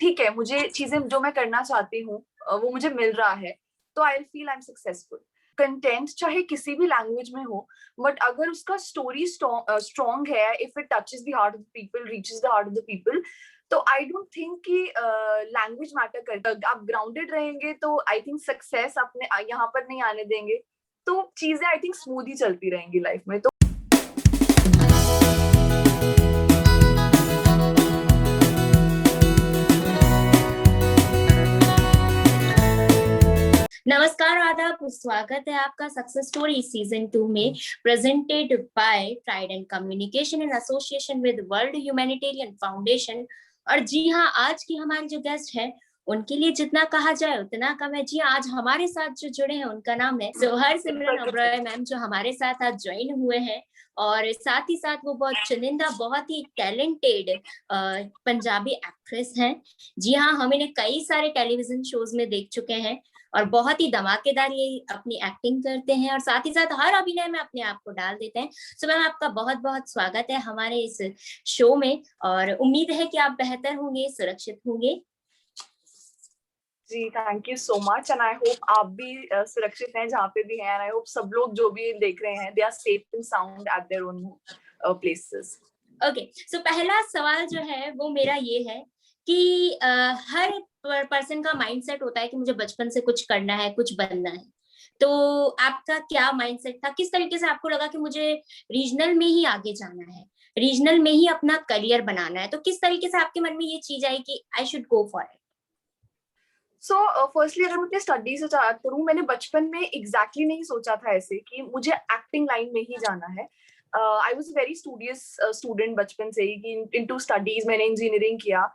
ठीक है, मुझे चीजें जो मैं करना चाहती हूँ वो मुझे मिल रहा है, तो I feel I am successful. Content चाहे किसी भी लैंग्वेज में हो, बट अगर उसका स्टोरी स्ट्रॉन्ग है, if it touches the heart of the people, reaches the heart of the people, तो आई डोंट थिंक कि लैंग्वेज मैटर करता। आप ग्राउंडेड रहेंगे तो आई थिंक सक्सेस अपने यहाँ पर नहीं आने देंगे, तो चीजें आई थिंक स्मूथ ही चलती रहेंगी लाइफ में। तो नमस्कार, आदाब, स्वागत है आपका सक्सेस स्टोरी सीजन 2 में, presented by pride and communication in association with world humanitarian foundation. और जी हाँ, आज की हमारी जो गेस्ट है उनके लिए जितना कहा जाए उतना कम है। जी आज हमारे साथ जो जुड़े हैं उनका नाम है हरसिमरन ओबराय मैम, जो हमारे साथ आज ज्वाइन हुए हैं। और साथ ही साथ वो बहुत चुनिंदा, बहुत ही टैलेंटेड पंजाबी एक्ट्रेस हैं। जी हाँ, हम इन्हें कई सारे टेलीविजन शोज में देख चुके हैं और बहुत ही धमाकेदार ये अपनी एक्टिंग करते हैं और साथ ही साथ हर अभिनय में अपने आप को डाल देते हैं। सो मैम, आपका बहुत बहुत स्वागत है हमारे इस शो में और उम्मीद है कि आप बेहतर होंगे, सुरक्षित होंगे। जी, thank you so much and I hope आप भी सुरक्षित हैं जहाँ पे भी हैं। एंड आई होप सब लोग जो भी देख रहे हैं, they are safe and sound at their own places. Okay, so पहला सवाल जो है वो मेरा ये है कि हर पर्सन का माइंडसेट होता है कि मुझे बचपन से कुछ करना है, कुछ बनना है। तो आपका क्या माइंडसेट था? किस तरीके से आपको लगा कि मुझे रीजनल में ही आगे जाना है, रीजनल में ही अपना करियर बनाना है? तो किस तरीके से आपके मन में ये चीज आई कि I should go for it? So firstly अगर मैं अपने स्टडी से स्टार्ट करूँ, मैंने बचपन में एग्जैक्टली नहीं सोचा था ऐसे कि मुझे एक्टिंग लाइन में ही जाना है। I was very studious student बचपन से ही कि इनटू स्टडीज, मैंने इंजीनियरिंग किया।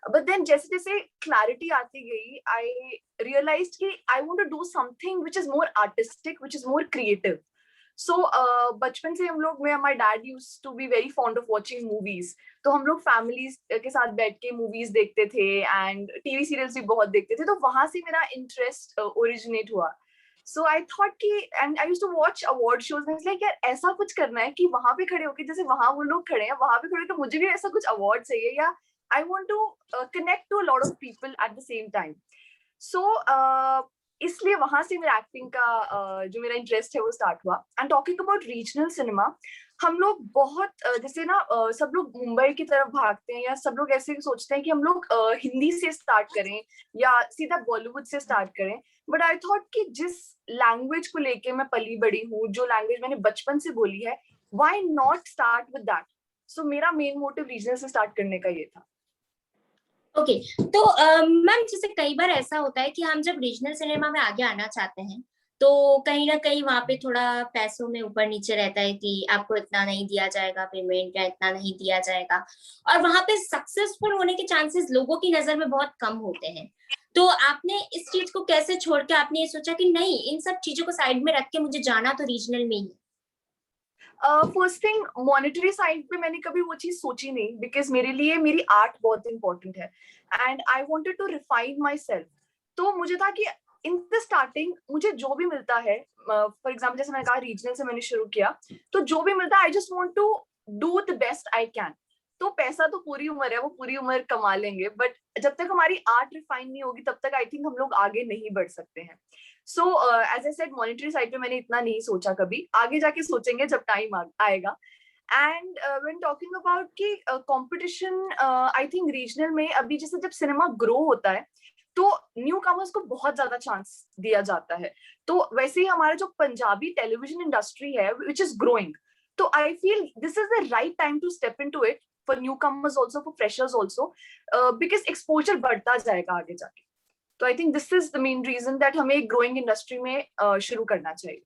बट देन जैसे जैसे क्लैरिटी आती गई, आई रियलाइज्ड कि I want to do something which is more artistic, which is more creative. So बचपन से हम लोग, मैं my dad used to be very fond of watching movies, तो हम लोग फैमिलीज के साथ बैठ के मूवीज देखते थे एंड टीवी सीरियल्स भी बहुत देखते थे, तो वहां से मेरा इंटरेस्ट ओरिजिनेट हुआ। सो आई थॉट कि, and I used to watch award shows में, लाइक यार ऐसा कुछ करना है कि वहां पे खड़े होके, जैसे वहां वो लोग खड़े हैं वहां पे खड़े, तो मुझे भी ऐसा कुछ अवार्ड चाहिए, या I want to connect to a lot of people at the same time. So इसलिए वहां से मेरा एक्टिंग का जो मेरा इंटरेस्ट है वो स्टार्ट हुआ। And talking about regional cinema, हम लोग बहुत जैसे ना सब लोग मुंबई की तरफ भागते हैं, या सब लोग ऐसे सोचते हैं कि हम लोग हिंदी से स्टार्ट करें या सीधा बॉलीवुड से स्टार्ट करें। बट आई थॉट कि जिस लैंग्वेज को लेके मैं पली बड़ी हूँ, जो लैंग्वेज मैंने बचपन से बोली है, why not start with that. So मेरा मेन मोटिव रीजनल से स्टार्ट करने का ये था। ओके, तो मैम जैसे कई बार ऐसा होता है कि हम जब रीजनल सिनेमा में आगे आना चाहते हैं तो कहीं ना कहीं वहां पे थोड़ा पैसों में ऊपर नीचे रहता है कि आपको इतना नहीं दिया जाएगा पेमेंट, या इतना नहीं दिया जाएगा, और वहां पे सक्सेसफुल होने के चांसेस लोगों की नजर में बहुत कम होते हैं। तो आपने इस चीज को कैसे छोड़ के आपने ये सोचा कि नहीं, इन सब चीजों को साइड में रख के मुझे जाना तो रीजनल में ही? फर्स्ट थिंग, मॉनेटरी साइड पे मैंने कभी वो चीज सोची नहीं, बिकॉज मेरे लिए मेरी आर्ट बहुत इंपॉर्टेंट है and I wanted to refine my self. तो मुझे था कि इन द स्टार्टिंग मुझे जो भी मिलता है, फॉर एग्जाम्पल जैसे मैंने कहा रीजनल से मैंने शुरू किया, तो जो भी मिलता है I just want to do the best I can. तो पैसा तो पूरी उम्र है, वो पूरी उम्र कमा लेंगे, बट जब तक हमारी आर्ट रिफाइन नहीं होगी तब तक आई थिंक हम लोग आगे नहीं बढ़ सकते हैं। So as I said, monetary side पे मैंने इतना नहीं सोचा, कभी आगे जाके सोचेंगे जब टाइम आएगा। एंड व्हेन टॉकिंग अबाउट कि कंपटीशन, आई थिंक रीजनल में अभी जैसे जब सिनेमा ग्रो होता है तो न्यू कमर्स को बहुत ज्यादा चांस दिया जाता है। तो वैसे ही हमारा जो पंजाबी टेलीविजन इंडस्ट्री है विच इज ग्रोइंग, तो I feel this is the right time to step into it, for newcomers also, for freshers also, because exposure बढ़ता जाएगा आगे जाके। तो I think this is the main reason that हमें एक growing industry में शुरू करना चाहिए।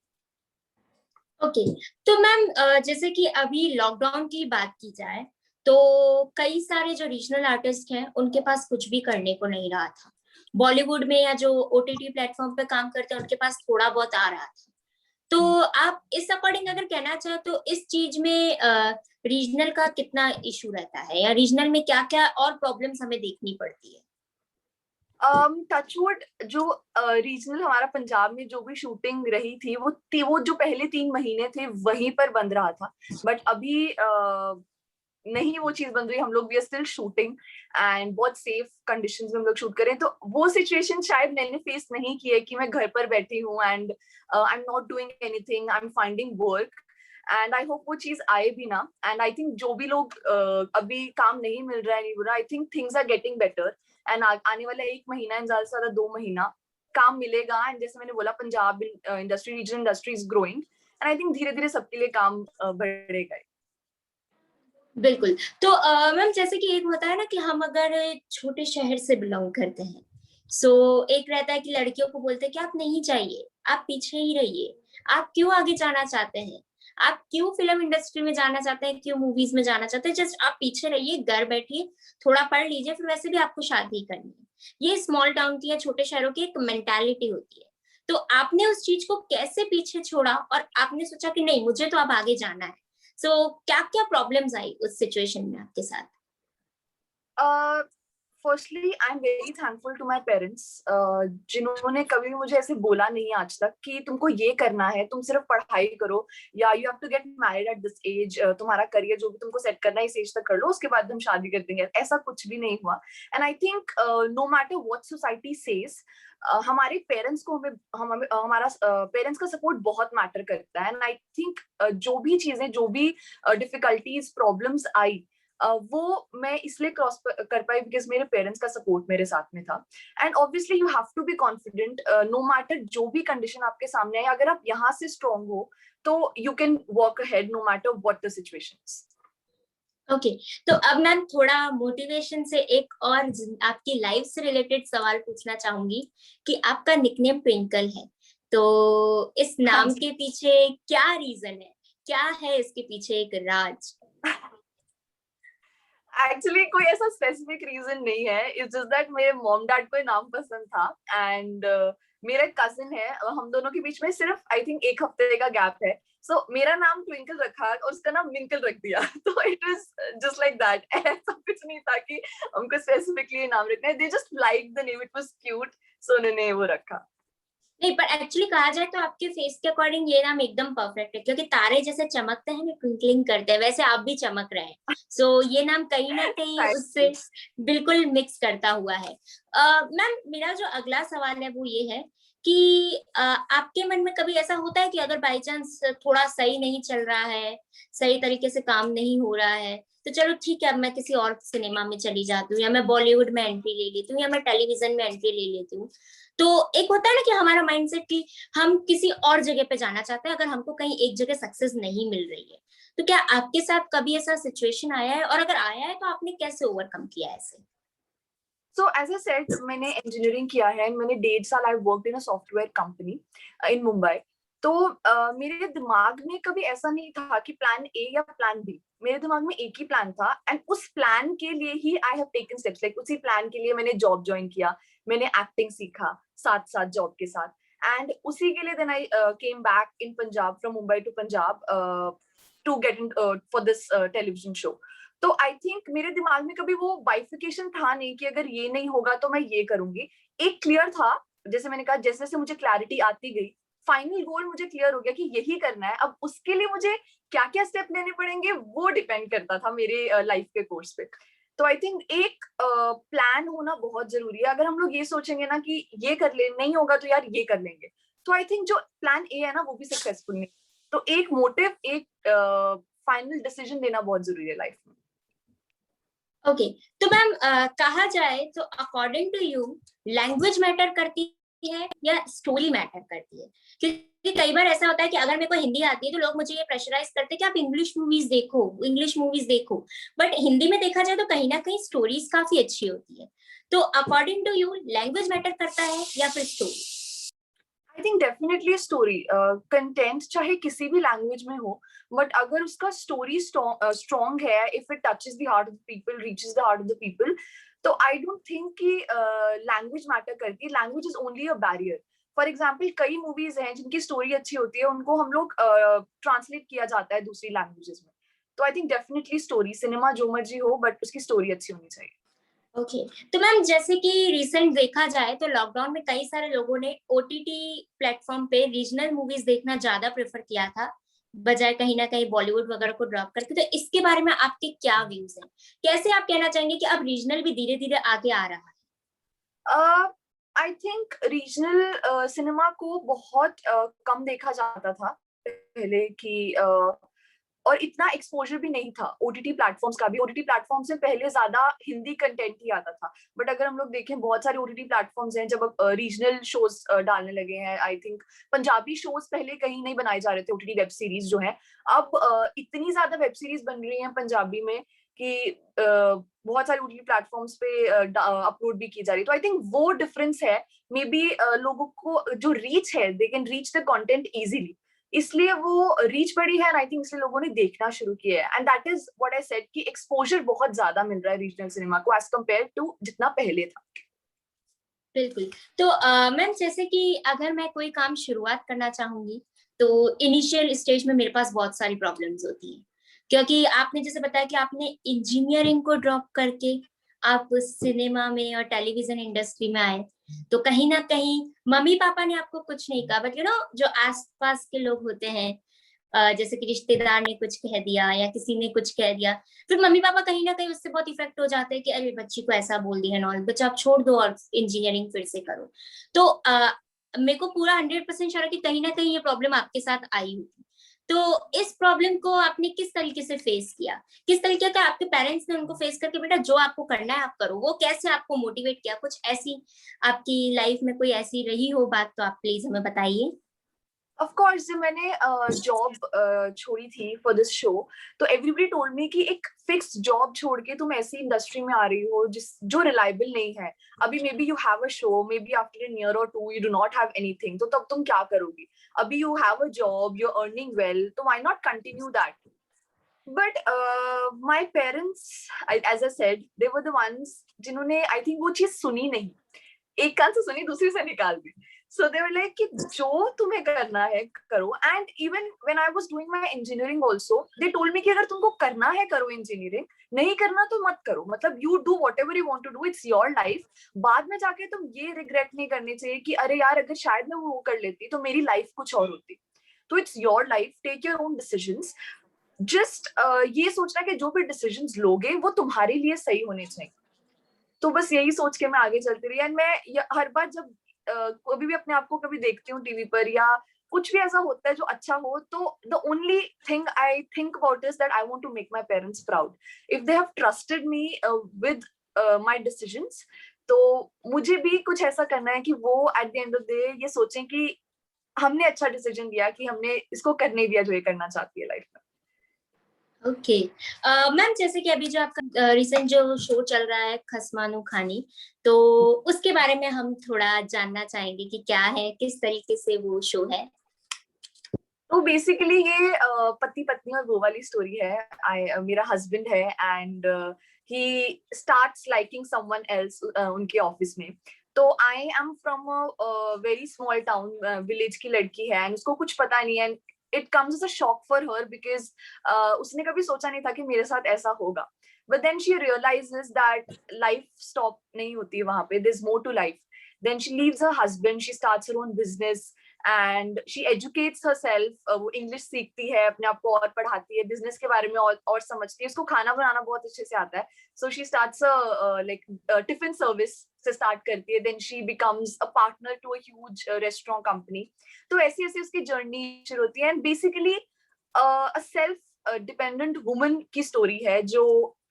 ओके, तो मैम जैसे कि अभी लॉकडाउन की बात की जाए तो कई सारे जो रीजनल आर्टिस्ट हैं उनके पास कुछ भी करने को नहीं रहा था। बॉलीवुड में या जो ओटीटी प्लेटफॉर्म पे काम करते हैं उनके पास थोड़ा बहुत आ रहा था। तो आप इस अकॉर्डिंग अगर कहना चाहे तो इस चीज में रीजनल का कितना इशू रहता है, या रीजनल में क्या क्या और प्रॉब्लम्स हमें देखनी पड़ती है? टचवुड, जो रीजनल हमारा पंजाब में जो भी शूटिंग रही थी, वो जो पहले 3 महीने थे वहीं पर बंद रहा था। बट अभी नहीं वो चीज बन रही, हम लोग we are still shooting and बहुत सेफ कंडीशंस में हम लोग शूट करें, तो वो सिचुएशन शायद मैंने फेस नहीं की है कि मैं घर पर बैठी हूँ and I am not doing anything, I am finding work, and I hope वो चीज आए भी ना। एंड आई थिंक जो भी लोग अभी काम नहीं मिल रहा है नहीं बुरा, I think things are getting better and आने वाला 1 महीना एंड ज्यादा से ज्यादा 2 महीना काम मिलेगा। एंड जैसे मैंने बोला Punjab industry, regional industry is growing and I think धीरे धीरे सबके लिए काम बढ़ेगा। बिल्कुल। तो मैम जैसे कि एक होता है ना कि हम अगर छोटे शहर से बिलोंग करते हैं, सो एक रहता है कि लड़कियों को बोलते हैं कि आप नहीं जाइए, आप पीछे ही रहिए, आप क्यों आगे जाना चाहते हैं, आप क्यों फिल्म इंडस्ट्री में जाना चाहते हैं, क्यों मूवीज में जाना चाहते हैं, जस्ट आप पीछे रहिए, घर बैठिए, थोड़ा पढ़ लीजिए, फिर वैसे भी आपको शादी करनी है। ये स्मॉल टाउन की या छोटे शहरों की एक मेंटालिटी होती है। तो आपने उस चीज को कैसे पीछे छोड़ा और आपने सोचा कि नहीं मुझे तो अब आगे जाना है? सो क्या क्या प्रॉब्लम्स आई उस सिचुएशन में आपके साथ? Firstly I am very thankful to my parents, जिन्होंने कभी भी मुझे ऐसे बोला नहीं आज तक कि तुमको ये करना है, तुम सिर्फ पढ़ाई करो या you have to get married at this age, तुम्हारा करियर जो भी तुमको सेट करना है इस एज तक कर लो, उसके बाद हम शादी कर देंगे। ऐसा कुछ भी नहीं हुआ। And I think no matter what society says, हमारे पेरेंट्स को हमें हमारा पेरेंट्स का सपोर्ट बहुत मैटर करता है। एंड आई थिंक जो भी चीजें, जो भी डिफिकल्टीज प्रॉब्लम्स आई, वो मैं इसलिए क्रॉस कर पाई बिकॉज मेरे पेरेंट्स का सपोर्ट मेरे साथ में था। And obviously you have to be confident, no matter जो भी कंडीशन आपके सामने है, अगर आप यहाँ से स्ट्रांग हो तो you can walk ahead no matter what the situations. Okay, तो अब मैं थोड़ा मोटिवेशन से एक और आपकी लाइफ से रिलेटेड सवाल पूछना चाहूंगी कि आपका निकनेम ट्विंकल है, तो इस हाँ नाम जी। के पीछे क्या रीजन है, क्या है इसके पीछे एक राज? एक्चुअली कोई ऐसा स्पेसिफिक रीजन नहीं है, इट्स जस्ट दैट मेरे मॉम डैड को ये नाम पसंद था एंड मेरा कजिन है, हम दोनों के बीच में सिर्फ आई थिंक 1 हफ्ते का गैप है, सो मेरा नाम ट्विंकल रखा और उसका नाम मिंकल रख दिया। तो it was just like that, ऐसा कुछ नहीं था कि हमको स्पेसिफिकली नाम रखना है, they just like the name, it was cute, so उन्होंने वो रखा। नहीं, पर एक्चुअली कहा जाए तो आपके फेस के अकॉर्डिंग ये नाम एकदम परफेक्ट है, क्योंकि तारे जैसे चमकते हैं ना, ट्विंकलिंग करते हैं, वैसे आप भी चमक रहे हैं। सो ये नाम कहीं ना कहीं थैंक उससे यू। बिल्कुल मिक्स करता हुआ है। मैम मेरा जो अगला सवाल है वो ये है कि आपके मन में कभी ऐसा होता है कि अगर बाई चांस थोड़ा सही नहीं चल रहा है, सही तरीके से काम नहीं हो रहा है, तो चलो ठीक है अब मैं किसी और सिनेमा में चली जाती हूँ, या मैं बॉलीवुड में एंट्री ले लेती हूँ, या मैं टेलीविजन में एंट्री ले लेती हूँ। तो एक होता है ना कि हमारा माइंडसेट कि हम किसी और जगह पे जाना चाहते हैं अगर हमको कहीं एक जगह सक्सेस नहीं मिल रही है। तो क्या आपके साथ कभी ऐसा सिचुएशन आया है, और अगर आया है तो आपने कैसे ओवरकम किया है ऐसे? सो एज अ सेड, मैंने इंजीनियरिंग किया है एंड मैंने 1.5 साल I worked in a software company इन मुंबई। तो मेरे दिमाग में कभी ऐसा नहीं था कि प्लान ए या प्लान बी, मेरे दिमाग में एक ही प्लान था एंड उस प्लान के लिए ही I have taken steps, like उसी प्लान के लिए मैंने जॉब ज्वाइन किया, मैंने एक्टिंग सीखा साथ साथ जॉब के साथ, एंड उसी के लिए then I came back in Punjab, from Mumbai to Punjab to get in for this television show. तो आई थिंक मेरे दिमाग में कभी वो बाइफिकेशन था नहीं कि अगर ये नहीं होगा तो मैं ये करूंगी। एक क्लियर था, जैसे मैंने कहा जैसे जैसे मुझे क्लैरिटी आती गई, फाइनल गोल मुझे क्लियर हो गया कि यही करना है। अब उसके लिए मुझे क्या क्या स्टेप लेने पड़ेंगे वो डिपेंड करता था मेरे लाइफ के कोर्स पे। तो आई थिंक एक प्लान होना बहुत जरूरी है। अगर हम लोग ये सोचेंगे ना कि ये कर ले, नहीं होगा तो यार ये कर लेंगे, तो आई थिंक जो प्लान ए है ना वो भी सक्सेसफुल नहीं। तो एक मोटिव, एक फाइनल डिसीजन लेना बहुत जरूरी है लाइफ में। ओके, तो मैम कहा जाए तो according to you language matter करती है या स्टोरी मैटर करती है? क्योंकि कई बार ऐसा होता है कि अगर मेरे को हिंदी आती है तो लोग मुझे ये प्रेशराइज करते हैं कि आप इंग्लिश मूवीज देखो, इंग्लिश मूवीज देखो, बट हिंदी में देखा जाए तो कहीं ना कहीं स्टोरीज काफी अच्छी होती है। तो according to you language matter करता है या फिर story? I think definitely story, content चाहे किसी भी लैंग्वेज में हो, बट अगर उसका स्टोरी स्ट्रॉन्ग है, if it touches the heart of the people, reaches the heart of the people, तो आई डोंट थिंक कि लैंग्वेज मैटर करती है। Language is only a barrier. For example कई मूवीज हैं जिनकी स्टोरी अच्छी होती है, उनको हम लोग ट्रांसलेट किया जाता है दूसरी लैंग्वेजेस में। तो I think definitely story, cinema जो मर्जी हो बट उसकी स्टोरी अच्छी होनी चाहिए। ओके, तो मैम जैसे कि रिसेंट देखा जाए तो लॉकडाउन में कई सारे लोगों ने ओटीटी प्लेटफॉर्म पे रीजनल मूवीज देखना ज्यादा प्रेफर किया था बजाय कहीं ना कहीं बॉलीवुड वगैरह को ड्रॉप करके। तो इसके बारे में आपके क्या व्यूज हैं? कैसे आप कहना चाहेंगे कि अब रीजनल भी धीरे धीरे आगे आ रहा है? आई थिंक रीजनल सिनेमा को बहुत कम देखा जाता था पहले कि और इतना एक्सपोजर भी नहीं था ओटीटी प्लेटफॉर्म्स का भी। ओटीटी प्लेटफॉर्म से पहले ज्यादा हिंदी कंटेंट ही आता था, बट अगर हम लोग देखें बहुत सारे ओटीटी प्लेटफॉर्म्स हैं जब अब रीजनल शोज डालने लगे हैं। आई थिंक पंजाबी शोज पहले कहीं नहीं बनाए जा रहे थे, ओटीटी वेब सीरीज जो है अब इतनी ज्यादा वेब सीरीज बन रही हैं पंजाबी में कि बहुत सारे ओटीटी प्लेटफॉर्म्स पे अपलोड भी की जा रही है। तो आई थिंक वो डिफरेंस है। मे बी लोगों को जो रीच है, they can reach the content easily, इसलिए वो रीच बढ़ी है। आई थिंक इसलिए लोगों ने देखना शुरू किया है। And that is what I said कि एक्सपोजर बहुत ज्यादा मिल रहा है रीजनल सिनेमा को एज कम्पेयर टू जितना पहले था। बिल्कुल। तो मैम जैसे कि अगर मैं कोई काम शुरुआत करना चाहूंगी तो इनिशियल स्टेज में मेरे पास बहुत सारी प्रॉब्लम्स होती हैं, क्योंकि आपने जैसे बताया कि आपने इंजीनियरिंग को ड्रॉप करके आप सिनेमा में और टेलीविजन इंडस्ट्री में आए, तो कहीं ना कहीं मम्मी पापा ने आपको कुछ नहीं कहा, बट जो आसपास के लोग होते हैं, जैसे कि रिश्तेदार ने कुछ कह दिया या किसी ने कुछ कह दिया, फिर मम्मी पापा कहीं ना कहीं उससे बहुत इफेक्ट हो जाते हैं कि अरे बच्ची को ऐसा बोल दिया नॉल, बच्चा आप छोड़ दो और इंजीनियरिंग फिर से करो। तो मेरे को पूरा 100% श्योर है कि कहीं ना कहीं ये प्रॉब्लम आपके साथ आई होगी। तो इस प्रॉब्लम को आपने किस तरीके से फेस किया? किस तरीके का आपके पेरेंट्स ने उनको फेस करके बेटा जो आपको करना है आप करो, वो कैसे आपको मोटिवेट किया? कुछ ऐसी आपकी लाइफ में कोई ऐसी रही हो बात तो आप प्लीज हमें बताइए। ऑफ कोर्स जब मैंने जॉब छोड़ी थी फॉर दिस शो, तो एवरीबडी टोल्ड मी कि एक फिक्स जॉब छोड़ के तुम ऐसी इंडस्ट्री में आ रही हो जिस जो रिलायबल नहीं है। अभी maybe you have a show, maybe after an year और two you do not have anything, तो तब तुम क्या करोगी? अभी you have a job, you are earning well, तो why not continue that? But my parents, as I said, they were the ones जिन्होंने I think वो चीज सुनी नहीं, एक कान से सुनी दूसरी से निकाल दी। सो दे वर लाइक कि जो तुम्हें करना है करो। And even when I was doing my engineering also, they told me कि अगर तुमको करना है करो इंजीनियरिंग, नहीं करना तो मत करो। मतलब you do whatever you want to do, it's your life. बाद में जाके तुम ये रिग्रेट नहीं करने चाहिए कि अरे यार अगर शायद मैं वो कर लेती तो मेरी लाइफ कुछ और होती। तो it's your life, take your own decisions. Just ये सोचना कि जो भी डिसीजंस लोगे वो तुम्हारे लिए सही होने चाहिए। तो बस यही सोच के मैं आगे चलती रही। एंड मैं हर बार जब कभी भी अपने आप को कभी देखती हूँ टीवी पर या कुछ भी ऐसा होता है जो अच्छा हो, तो the only thing I think about is that I want to make my parents proud. If they have trusted me with my decisions, तो मुझे भी कुछ ऐसा करना है कि वो at the end of the day ये सोचें कि हमने अच्छा डिसीजन दिया, कि हमने इसको करने दिया जो ये करना चाहती है लाइफ में। ओके। मैम जैसे कि अभी जो आपका रिसेंट जो शो चल रहा है खसमानू खानी, तो उसके बारे में हम थोड़ा जानना चाहेंगे कि क्या है, किस तरीके से वो शो है। तो बेसिकली ये पति पत्नी और वो वाली स्टोरी है। मेरा हस्बैंड है and he starts liking someone else उनके ऑफिस में। तो I am from a very small town, village की लड़की है एंड उसको कुछ पता नहीं है। It comes as a shock for her because उसने कभी सोचा नहीं था कि मेरे साथ ऐसा होगा। But then she realises that life stop नहीं होती वहां पे, there is more to life. Then she leaves her husband, she starts her own business and she educates herself. वो इंग्लिश सीखती है, अपने आप को और पढ़ाती है, बिजनेस के बारे में और समझती है। उसको खाना बनाना बहुत अच्छे से आता है। So she starts like tiffin service से स्टार्ट करती है। Then she becomes a partner to a huge restaurant company. तो ऐसी ऐसी उसकी जर्नी शुरू होती है and basically a self dependent woman की स्टोरी है जो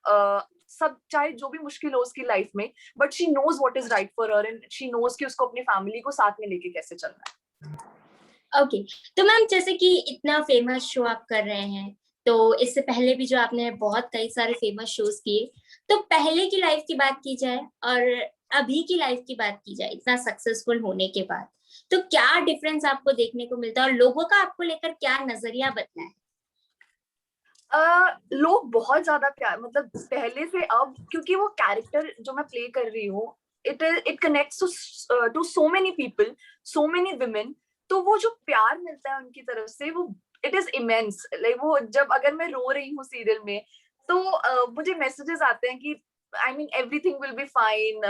सब चाहे जो भी मुश्किल हो उसकी लाइफ में, but she knows what is right for her and she knows कि उसको अपनी फैमिली को साथ में लेके कैसे चलना है। ओके। तो मैम जैसे कि इतना फेमस शो आप कर रहे हैं, तो इससे पहले भी जो आपने बहुत कई सारे फेमस शोज किए, तो पहले की लाइफ की बात की जाए और अभी की लाइफ की बात की जाए इतना सक्सेसफुल होने के बाद, तो क्या डिफरेंस आपको देखने को मिलता है और लोगों का आपको लेकर क्या नजरिया बदला है? लोग बहुत ज्यादा प्यार, मतलब पहले से अब, क्योंकि वो कैरेक्टर जो मैं प्ले कर रही हूँ it connects to so many people, so many women. तो वो जो प्यार मिलता है उनकी तरफ से वो इट इज इमेंस। लाइक वो जब अगर मैं रो रही हूँ सीरियल में, तो मुझे मैसेजेस आते हैं कि I mean everything will be fine,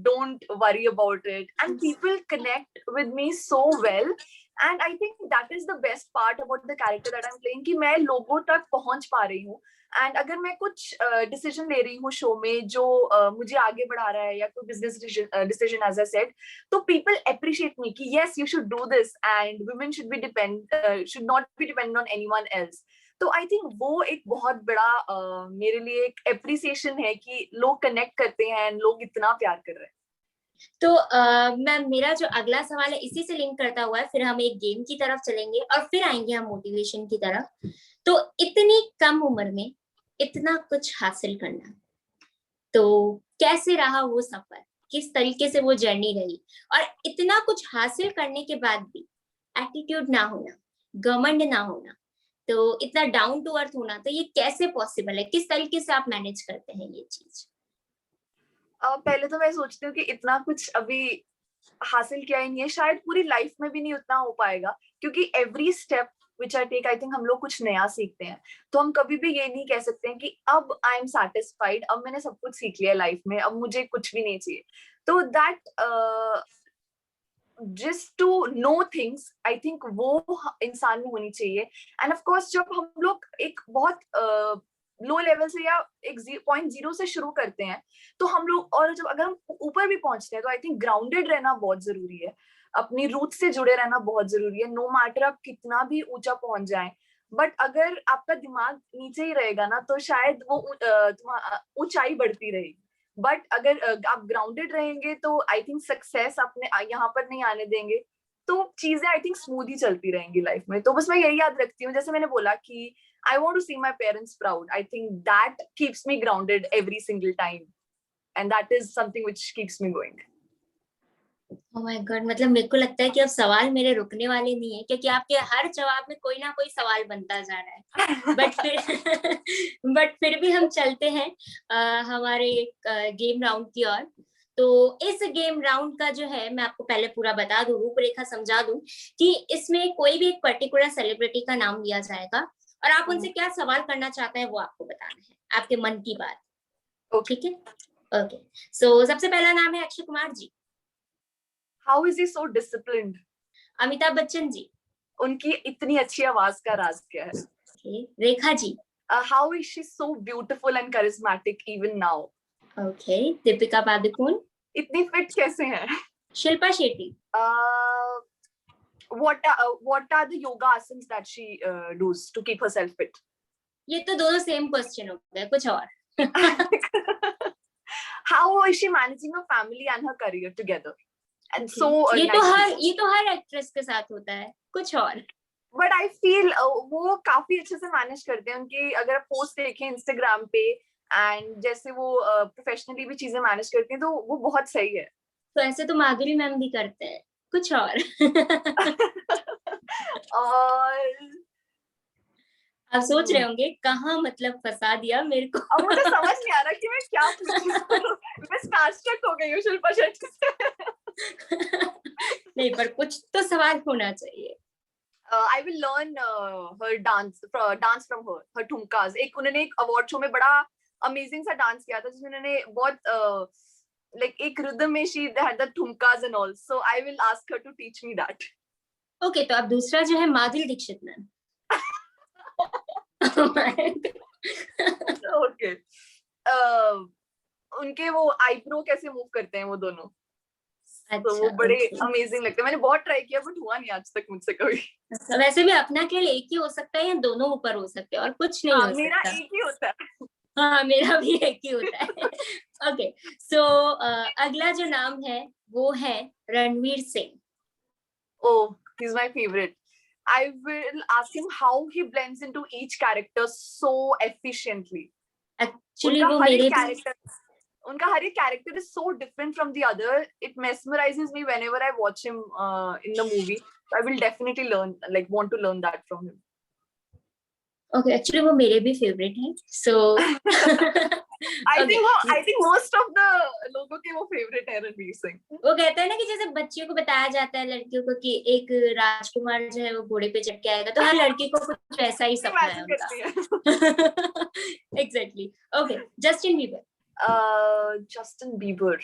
don't worry about it, and people connect with me so well and I think that is the best part about the character that I am playing, कि मैं लोगों तक पहुंच पा रही हूँ। And अगर मैं कुछ डिसीजन ले रही हूँ शो में जो मुझे आगे बढ़ा रहा है, या कोई business decision as I said, तो पीपल अप्रिशिएट मी कि yes you should do this, and women should not be dependent on anyone else. तो आई थिंक वो एक बहुत बड़ा मेरे लिए एक एप्रिसिएशन है कि लोग कनेक्ट करते हैं, लोग इतना प्यार कर रहे हैं। तो मैम, मेरा जो अगला सवाल है इसी से लिंक करता हुआ है, फिर हम एक गेम की तरफ चलेंगे और फिर आएंगे हम मोटिवेशन की तरफ। तो इतनी कम उम्र में इतना कुछ हासिल करना, तो कैसे रहा वो सफर, किस तरीके से वो जर्नी रही, और इतना कुछ हासिल करने के बाद भी एटीट्यूड ना होना, घमंड ना होना, तो इतना डाउन टू अर्थ होना, तो ये कैसे पॉसिबल है? किस तरीके से आप मैनेज करते हैं ये चीज? पहले तो मैं सोचती हूँ कि इतना कुछ अभी हासिल किया ही नहीं है, शायद पूरी लाइफ में भी नहीं उतना हो पाएगा, क्योंकि every step which I take I think हम लोग कुछ नया सीखते हैं। तो हम कभी भी ये नहीं कह सकते हैं कि अब आई एम सेटिस्फाइड, अब मैंने सब कुछ सीख लिया लाइफ में, अब मुझे कुछ भी नहीं चाहिए। तो that just to know things, I think वो इंसान में होनी चाहिए। एंड ऑफ कोर्स जब हम लोग एक बहुत लो लेवल से या एक 0.0 से शुरू करते हैं, तो हम लोग, और जब अगर हम ऊपर भी पहुंचते हैं, तो आई थिंक ग्राउंडेड रहना बहुत जरूरी है, अपनी रूट से जुड़े रहना बहुत जरूरी है। नो मैटर आप कितना भी ऊंचा पहुंच जाए, बट अगर आपका दिमाग नीचे ही रहेगा ना, तो शायद वो ऊंचाई बढ़ती रहेगी। बट अगर आप ग्राउंडेड रहेंगे, तो आई थिंक सक्सेस अपने यहाँ पर नहीं आने देंगे, तो चीजें आई थिंक स्मूथ ही चलती रहेंगी लाइफ में। तो बस मैं यही याद रखती हूँ, जैसे मैंने बोला कि I want to see my parents proud. I think that keeps me grounded every single time. And that is something which keeps me going. Oh my God, मतलब मेरे को लगता है कि अब सवाल मेरे रुकने वाले नहीं है, क्योंकि आपके हर जवाब में कोई ना कोई सवाल बनता जा रहा है। बट फिर भी हम चलते हैं हमारे गेम राउंड की ओर। तो इस गेम राउंड का जो है, मैं आपको पहले पूरा बता दूं, रूपरेखा समझा दूं, कि इसमें कोई भी एक पर्टिकुलर सेलिब्रिटी का नाम लिया जाएगा और आप उनसे क्या सवाल करना चाहते हैं वो आपको बताना है, आपके मन की बात। ठीक है? ओके। सो सबसे पहला नाम है Akshay Kumar ji. How is he so disciplined? Amitabh Bachchan ji. उनकी इतनी अच्छी आवाज का राज क्या है? Okay. Rekha ji. How is she so beautiful and charismatic even now? Okay. Deepika Padukone. इतनी फिट कैसे हैं? Shilpa Shetty. What are the yoga asanas that she does to keep herself fit? ये तो दोनों सेम क्वेश्चन हो गए, कुछ और? How is she managing her family and her career together? And Okay. so ये तो हर एक्ट्रेस के साथ होता है, कुछ और? बट आई फील वो काफी अच्छे से मैनेज करते हैं। उनकी अगर आप पोस्ट देखें इंस्टाग्राम पे, एंड जैसे वो प्रोफेशनली भी चीजें मैनेज करती हैं, तो वो बहुत सही है। तो ऐसे तो माधुरी मैम भी करते हैं, कुछ और? और आप सोच रहे होंगे कहाँ मतलब फंसा दिया मेरे को। अब मुझे समझ नहीं आ रहा कि मैं क्या पूछूं। मैं स्टार्स्ट्रक हो गई हूँ शिल्पा शेट्टी से। नहीं, पर कुछ तो सवाल होना चाहिए। I will learn her dance from her ठुमकास। एक उन्होंने एक अवार्ड शो में बड़ा अमेजिंग सा डांस किया था, जिसमें उन्होंने बहुत like एक रिदम में she had the ठुमकास and all. So I will ask her to teach me that. Okay, तो अब दूसरा जो है माधुरी दीक्षित मैम। ओके। उनके वो आईब्रो कैसे मूव करते हैं वो दोनों, तो वो बड़े अमेजिंग लगते हैं। मैंने बहुत ट्राई किया बट हुआ नहीं आज तक मुझसे कभी। वैसे भी अपना खेल एक ही हो सकता है या दोनों ऊपर हो सकते हैं, और कुछ नहीं हो सकता। मेरा एक ही होता है। हाँ, मेरा भी एक ही होता है। ओके, सो अगला जो नाम है वो है Ranveer Singh. Oh, he's my favorite. I will ask him how he blends into each character so efficiently. Actually वो मेरे उनका हर एक character is so different from the other. It mesmerizes me whenever I watch him in the movie. So I will definitely want to learn that from him. Okay, actually वो मेरे भी favourite हैं, so I think most of the लोगों के वो favourite है रणवीर सिंह। वो कहते हैं ना कि जैसे बच्चियों को बताया जाता है लड़कियों को कि एक राजकुमार जो है वो घोड़े पे चढ़ के आएगा, तो हर लड़की को कुछ ऐसा ही सपना है उनका। Exactly. Okay, Justin Bieber. Justin Bieber.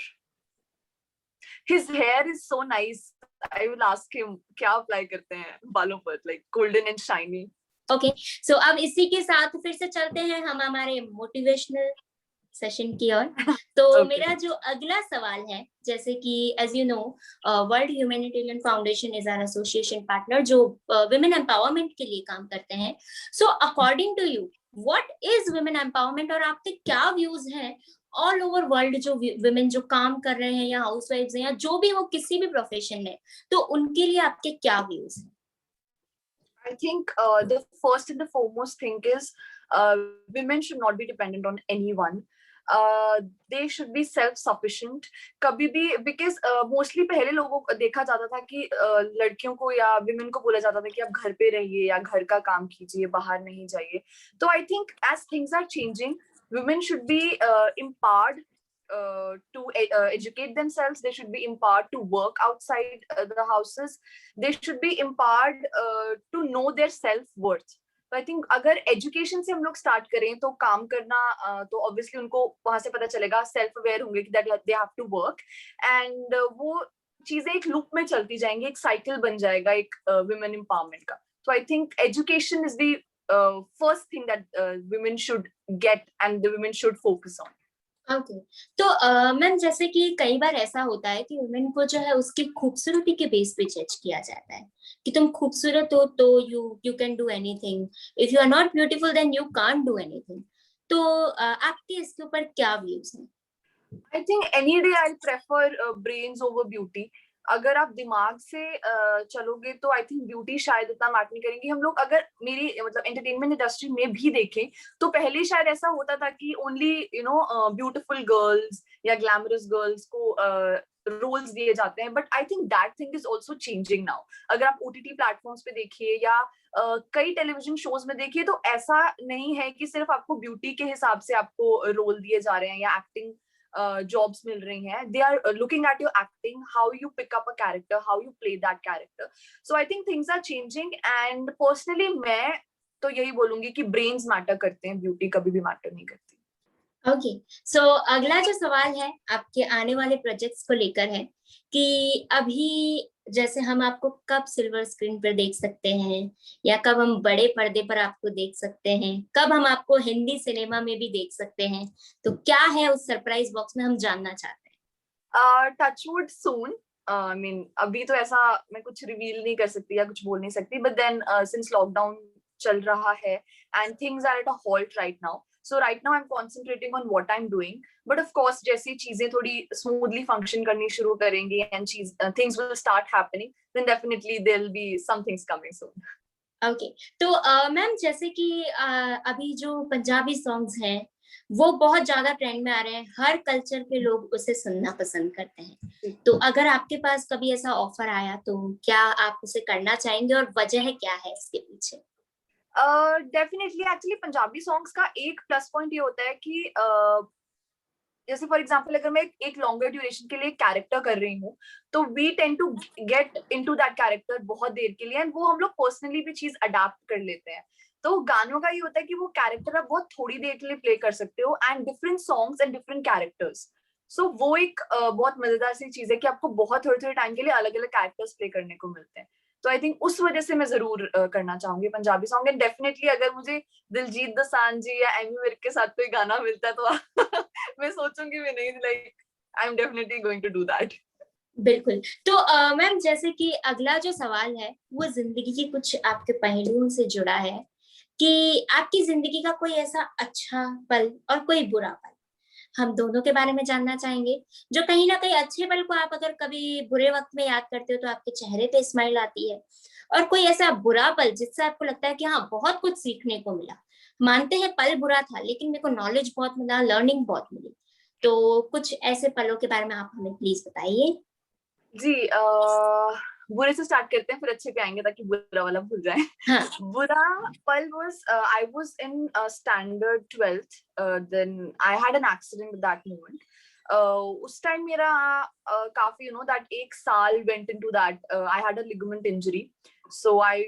His hair is so nice. I will ask him क्या apply करते हैं बालों पर, like golden and shiny. Okay, so अब इसी के साथ फिर से चलते हैं हम हमारे मोटिवेशनल सेशन की ओर। तो Okay. मेरा जो अगला सवाल है, जैसे कि as you know world humanitarian foundation is our association partner जो वुमेन एम्पावरमेंट के लिए काम करते हैं। So according to you what is women empowerment, और आपके क्या व्यूज हैं ऑल ओवर वर्ल्ड जो वुमेन जो काम कर रहे हैं या हाउसवाइफ्स हैं या जो भी हो किसी भी प्रोफेशन में, तो उनके लिए आपके क्या व्यूज हैं? I think the first and the foremost thing is women should not be dependent on anyone. They should be self-sufficient. कभी भी because mostly पहले लोगों को देखा जाता था कि लड़कियों को या women को बोला जाता था कि आप घर पे रहिए या घर का काम कीजिए, बाहर नहीं जाइए. तो I think as things are changing, women should be empowered to educate themselves. They should be empowered to work outside the houses. They should be empowered to know their self-worth. तो आई थिंक अगर education से हम लोग start करें तो काम करना तो ऑब्वियसली उनको वहां से पता चलेगा, सेल्फ अवेयर होंगे कि that they have to work, and वो चीजें एक लूप में चलती जाएंगी, एक साइकिल बन जाएगा एक वुमेन एम्पावरमेंट का. तो I think education is the first thing that women should get and the women should focus on. Okay, तो मैम जैसे कि कई बार ऐसा होता है कि वुमेन को जो है उसकी खूबसूरती के बेस पे जज किया जाता है कि तुम खूबसूरत हो तो you can do anything, if you are not beautiful then you can't do anything. तो आपके इसके ऊपर क्या व्यूज हैं? I think any day I'll prefer brains over beauty. अगर आप दिमाग से चलोगे तो आई थिंक ब्यूटी शायद इतना मैटर नहीं करेंगी. हम लोग अगर मेरी मतलब एंटरटेनमेंट इंडस्ट्री में भी देखें तो पहले शायद ऐसा होता था कि ओनली ब्यूटीफुल गर्ल्स या ग्लैमरस गर्ल्स को रोल्स दिए जाते हैं, but I think that thing is also changing now. अगर आप ओटीटी प्लेटफॉर्म्स पे देखिए या कई टेलीविजन शोज में देखिए तो ऐसा नहीं है कि सिर्फ आपको ब्यूटी के हिसाब से आपको रोल दिए जा रहे हैं या एक्टिंग jobs मिल रही हैं. They are looking at your acting, how you pick up a character, how you play that character. So I think things are changing, and personally मैं तो यही बोलूंगी कि brains matter करते हैं, beauty कभी भी matter नहीं करती. ओके, सो अगला जो सवाल है आपके आने वाले प्रोजेक्ट्स को लेकर है कि अभी जैसे हम आपको कब सिल्वर स्क्रीन पर देख सकते हैं या कब हम बड़े पर्दे पर आपको देख सकते हैं, कब हम आपको हिंदी सिनेमा में भी देख सकते हैं, तो क्या है उस सरप्राइज बॉक्स में, हम जानना चाहते हैं. Touchwood soon. आई मीन अभी तो ऐसा मैं कुछ रिवील नहीं कर सकती या कुछ बोल नहीं सकती, बट देन सिंस लॉकडाउन चल रहा है and things are at a halt right now. So right now I'm concentrating on what I'm doing, but of course जैसी चीजें थोड़ी smoothly function करनी शुरू करेंगी and things will start happening, then definitely there'll be some things coming soon. Okay, तो ma'am जैसे कि अभी जो पंजाबी सॉन्ग्स हैं वो बहुत ज्यादा ट्रेंड में आ रहे हैं, हर कल्चर के लोग उसे सुनना पसंद करते हैं. तो अगर आपके पास कभी ऐसा ऑफर आया तो क्या आप उसे करना चाहेंगे और वजह क्या है इसके पीछे? डेफिनेटली एक्चुअली पंजाबी सॉन्ग्स का एक प्लस पॉइंट ये होता है कि जैसे फॉर एग्जांपल अगर मैं एक लॉन्गर ड्यूरेशन के लिए कैरेक्टर कर रही हूँ तो we tend to get into that character बहुत देर के लिए, एंड वो हम लोग पर्सनली भी चीज अडाप्ट कर लेते हैं. तो गानों का ये होता है कि वो कैरेक्टर आप बहुत थोड़ी देर के लिए प्ले कर सकते हो and different songs and different characters. So वो एक बहुत मजेदार सी चीज है कि आपको बहुत थोड़े थोड़े टाइम के लिए अलग अलग कैरेक्टर्स प्ले करने को मिलते हैं. तो आई थिंक उस वजह से मैं जरूर करना चाहूंगी पंजाबी सॉन्ग. एंड डेफिनेटली अगर मुझे दिलजीत दोसांझ जी या एमी विर्क के साथ कोई गाना मिलता है तो मैं सोचूंगी भी नहीं, like I am definitely going to do that. बिल्कुल. तो मैम जैसे कि अगला जो सवाल है वो जिंदगी के कुछ आपके पहलुओं से जुड़ा है कि आपकी जिंदगी का कोई ऐसा अच्छा पल और कोई बुरा पल, हम दोनों के बारे में जानना चाहेंगे. जो कहीं ना कहीं अच्छे पल को आप अगर कभी बुरे वक्त में याद करते हो तो आपके चेहरे पे स्माइल आती है, और कोई ऐसा बुरा पल जिससे आपको लगता है कि हाँ बहुत कुछ सीखने को मिला. मानते हैं पल बुरा था लेकिन मेरे को नॉलेज बहुत मिला, लर्निंग बहुत मिली. तो कुछ ऐसे पलों के बारे में आप हमें प्लीज बताइए. जी बुरे से स्टार्ट करते हैं फिर अच्छे पे आएंगे ताकि बुरा वाला भूल जाए. हाँ. बुरा पल was I was in standard 12th, then I had an accident at that moment. उस टाइम मेरा काफी दैट एक साल went into that. I had a ligament injury, so I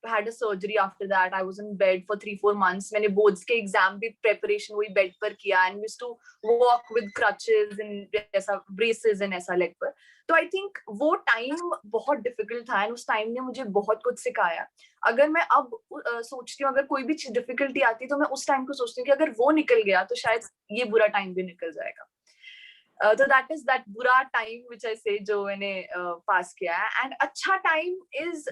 had a surgery after that. I was in bed for 3-4 months. मैंने boards के exam भी preparation वही bed पर किया, and used to walk with crutches and ऐसा braces and ऐसा leg पर. तो I think वो time बहुत difficult था, and उस time ने मुझे बहुत कुछ सिखाया. अगर मैं अब सोचती हूँ, अगर कोई भी difficulty आती है तो मैं उस time को सोचती हूँ कि अगर वो निकल गया तो शायद ये बुरा time भी निकल जाएगा. So that is that बुरा time which I say जो मैंने pass किया है. And अच्छा time is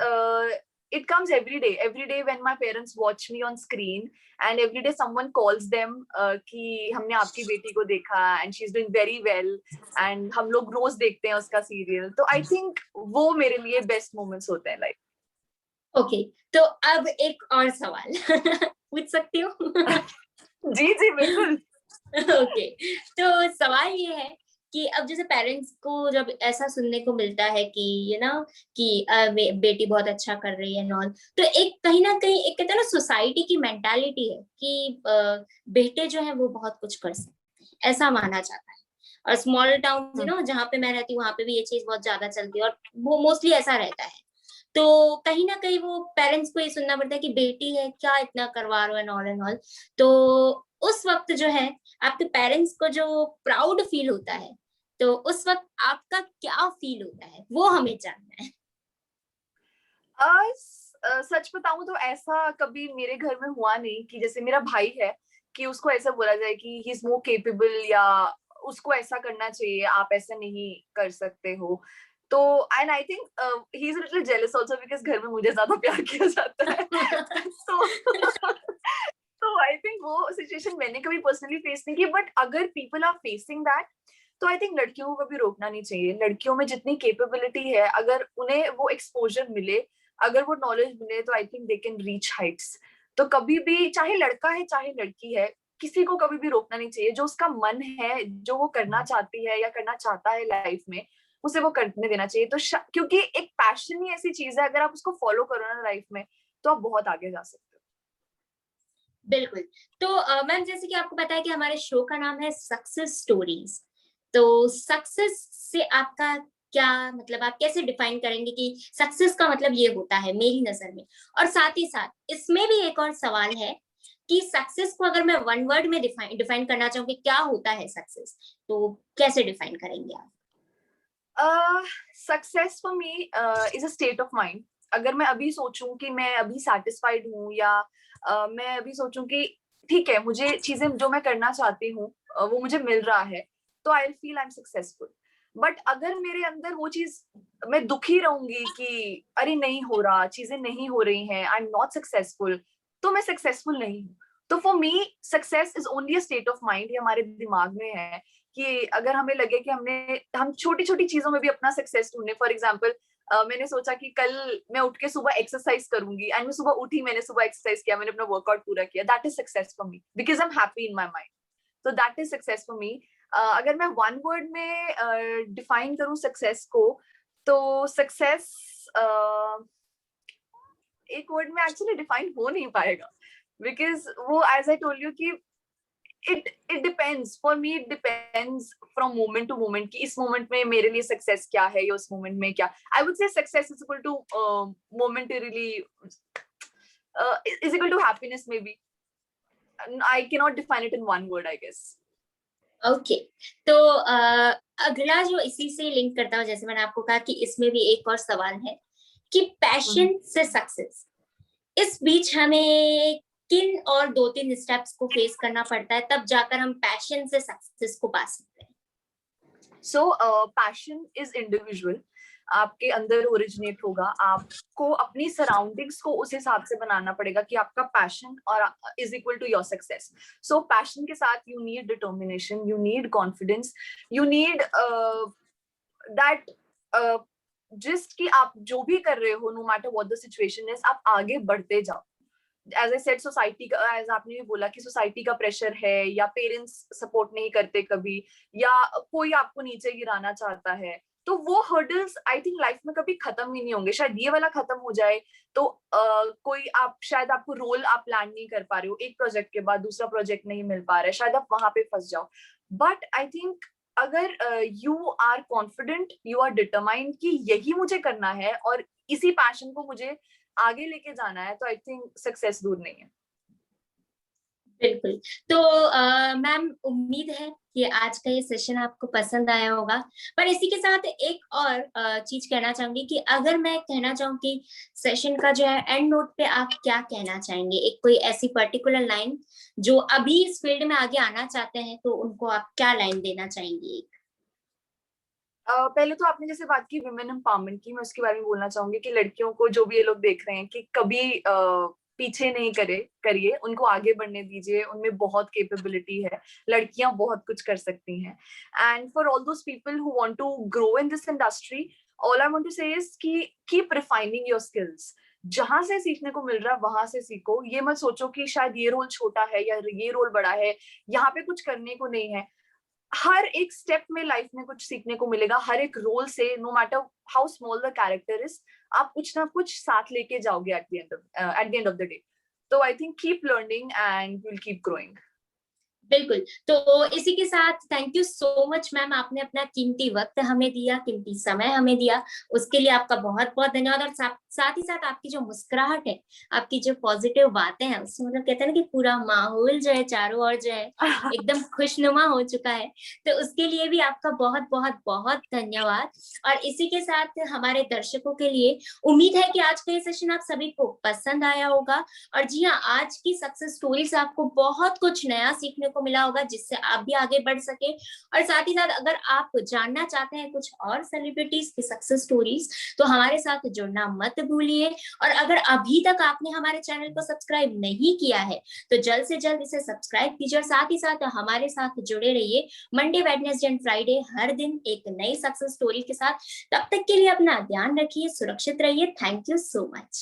it comes every day when my parents watch me on screen, and every day someone calls them कि हमने आपकी बेटी को देखा and she's doing very well, and हम लोग रोज देखते हैं उसका serial. तो I think वो मेरे लिए best moments होते हैं life. ओके, तो अब एक और सवाल पूछ सकती हूँ? जी जी बिल्कुल. ओके, तो सवाल ये है कि अब जैसे पेरेंट्स को जब ऐसा सुनने को मिलता है कि कि बेटी बहुत अच्छा कर रही है नॉल, तो एक कहीं ना कहीं एक कहते हैं ना सोसाइटी की मेंटालिटी है कि बेटे जो है वो बहुत कुछ कर सकते हैं, ऐसा माना जाता है. और स्मॉल टाउन जहाँ पे मैं रहती हूँ वहाँ पे भी ये चीज बहुत ज्यादा चलती है और वो मोस्टली ऐसा रहता है. तो कहीं ना कहीं वो पेरेंट्स को ये सुनना पड़ता है कि बेटी है क्या इतना करवा रहे हो एंड ऑल. तो उस वक्त जो है आपके पेरेंट्स को जो प्राउड फील होता है, तो उस वक्त आपका क्या फील होता है वो हमें जानना है. सच बताऊं तो ऐसा कभी मेरे घर में हुआ नहीं कि जैसे मेरा भाई है कि उसको ऐसा बोला जाए कि ही इज मोर केपेबल या उसको ऐसा करना चाहिए, आप ऐसा नहीं कर सकते हो. तो and I think he is little jealous also because घर में मुझे ज्यादा प्यार किया जाता है. तो तो आई थिंक वो सिचुएशन मैंने कभी पर्सनली फेस नहीं की, बट अगर पीपल आर फेसिंग दैट तो आई थिंक लड़कियों को कभी रोकना नहीं चाहिए. लड़कियों में जितनी कैपेबिलिटी है, अगर उन्हें वो एक्सपोजर मिले, अगर वो नॉलेज मिले, तो I think they can reach Heights. तो कभी भी चाहे लड़का है चाहे लड़की है, किसी को कभी भी रोकना नहीं चाहिए. जो उसका मन है, जो वो करना चाहती है या करना चाहता है लाइफ में, उसे वो करने देना चाहिए. तो क्योंकि एक पैशन ही ऐसी चीज है, अगर आप उसको फॉलो करो ना लाइफ में, तो आप बहुत आगे जा सकते हो. बिल्कुल. तो मैम जैसे कि आपको पता है कि हमारे शो का नाम है सक्सेस स्टोरीज, तो सक्सेस से आपका क्या मतलब, आप कैसे डिफाइन करेंगे कि सक्सेस का मतलब ये होता है मेरी नजर में. और साथ ही साथ इसमें भी एक और सवाल है कि सक्सेस को अगर मैं वन वर्ड में डिफाइन करना चाहूँ कि क्या होता है सक्सेस, तो कैसे डिफाइन करेंगे आप? Success for me is a state of mind. अगर मैं अभी सोचूं कि मैं अभी सेटिस्फाइड हूँ, या मैं अभी सोचूं कि ठीक है, मुझे चीजें जो मैं करना चाहती हूँ वो मुझे मिल रहा है, तो I feel I am successful. But अगर मेरे अंदर वो चीज, मैं दुखी रहूंगी कि अरे नहीं हो रहा, चीजें नहीं हो रही हैं, आई एम नॉट सक्सेसफुल, तो मैं सक्सेसफुल नहीं हूँ. तो for me success is only a state of mind. ये हमारे दिमाग में है कि अगर हमें लगे कि हम छोटी छोटी चीजों में भी अपना सक्सेस ढूंढे. फॉर एग्जाम्पल, मैंने सोचा कि कल मैं उठ के सुबह एक्सरसाइज करूंगी, एंड मैं सुबह उठी, मैंने सुबह एक्सरसाइज किया, मैंने अपना वर्कआउट पूरा किया. That is success for me because I am happy in my mind. तो that is success for me. अगर मैं वन वर्ड में डिफाइन करूं सक्सेस को, तो सक्सेस एक वर्ड में एक्चुअली डिफाइन हो नहीं पाएगा, बिकॉज वो एज आई टोल्ड यू कि it depends. For me it depends from moment to moment कि इस moment में मेरे लिए success क्या है, या उस moment में क्या. I would say success is equal to momentarily is equal to happiness maybe. I cannot define it in one word, I guess. Okay, तो अगला जो इसी से लिंक करता हूँ, जैसे मैंने आपको कहा कि इसमें भी एक और सवाल है कि पैशन से सक्सेस, इस बीच हमें किन और 2-3 स्टेप्स को फेस करना पड़ता है तब जाकर हम पैशन से सक्सेस को पा सकते हैं? So passion is individual. आपके अंदर ओरिजिनेट होगा. आपको अपनी सराउंडिंग्स को उस हिसाब से बनाना पड़ेगा कि आपका पैशन और is equal to your success. So passion के साथ you need determination, you need confidence, you need that gist कि आप जो भी कर रहे हो, no matter what the situation is, आप आगे बढ़ते जाओ. एज आई सेड, सोसाइटी का, एज आपने भी बोला कि सोसाइटी का प्रेशर है, या पेरेंट्स सपोर्ट नहीं करते कभी, या कोई आपको नीचे गिराना चाहता है, तो वो हर्डल्स आई थिंक लाइफ में कभी खत्म ही नहीं होंगे. शायद ये वाला खत्म हो जाए तो कोई आप शायद आपको रोल आप प्लान नहीं कर पा रहे हो, एक प्रोजेक्ट के बाद दूसरा प्रोजेक्ट नहीं मिल पा रहा है, शायद आप वहां पे फंस जाओ. बट आई थिंक अगर you are confident, you are determined कि यही मुझे करना है और इसी पैशन को मुझे आगे लेके जाना है, तो आई थिंक सक्सेस दूर नहीं है। बिल्कुल। तो मैम, उम्मीद है कि आज का ये सेशन आपको पसंद आया होगा, पर इसी के साथ एक और चीज कहना चाहूंगी कि अगर मैं कहना चाहूँ कि सेशन का जो है एंड नोट पे आप क्या कहना चाहेंगे, एक कोई ऐसी पर्टिकुलर लाइन जो अभी इस फील्ड में आगे आना चाहते हैं, तो उनको आप क्या लाइन देना चाहेंगे? पहले तो आपने जैसे बात की विमेन एम्पावरमेंट की, मैं उसके बारे में बोलना चाहूंगी कि लड़कियों को, जो भी ये लोग देख रहे हैं, कि कभी पीछे नहीं करिए, उनको आगे बढ़ने दीजिए, उनमें बहुत कैपेबिलिटी है, लड़कियां बहुत कुछ कर सकती हैं। And for all those people who want to grow in this industry, all I want to say is कि कीप रिफाइनिंग योर स्किल्स। जहां से सीखने को मिल रहा है वहां से सीखो। ये मत सोचो कि शायद ये रोल छोटा है या ये रोल बड़ा है, यहाँ पे कुछ करने को नहीं है। हर एक स्टेप में लाइफ में कुछ सीखने को मिलेगा, हर एक रोल से, no matter how small the character is, आप कुछ ना कुछ साथ लेके जाओगे at the end of the day. तो I think keep learning and you will keep growing. बिल्कुल। तो इसी के साथ thank you so much ma'am, आपने अपना कीमती वक्त हमें दिया, कीमती समय हमें दिया, उसके लिए आपका बहुत बहुत धन्यवाद। और साथ ही साथ आपकी जो मुस्कुराहट है, आपकी जो पॉजिटिव बातें हैं, उससे मतलब कहते हैं ना कि पूरा माहौल जो है चारों ओर जो है एकदम खुशनुमा हो चुका है, तो उसके लिए भी आपका बहुत बहुत बहुत धन्यवाद। और इसी के साथ हमारे दर्शकों के लिए उम्मीद है कि आज का ये सेशन आप सभी को पसंद आया होगा। और जी हाँ, आज की सक्सेस स्टोरी से आपको बहुत कुछ नया सीखने को मिला होगा, जिससे आप भी आगे बढ़ सके। और साथ ही साथ अगर आप जानना चाहते हैं कुछ और सेलिब्रिटीज की सक्सेस स्टोरीज, तो हमारे साथ जुड़ना मत भूलिए। और अगर अभी तक आपने हमारे चैनल को सब्सक्राइब नहीं किया है, तो जल्द से जल्द इसे सब्सक्राइब कीजिए और साथ ही साथ हमारे साथ जुड़े रहिए मंडे, वेडनेसडे एंड फ्राइडे, हर दिन एक नई सक्सेस स्टोरी के साथ। तब तक के लिए अपना ध्यान रखिए, सुरक्षित रहिए। Thank you so much.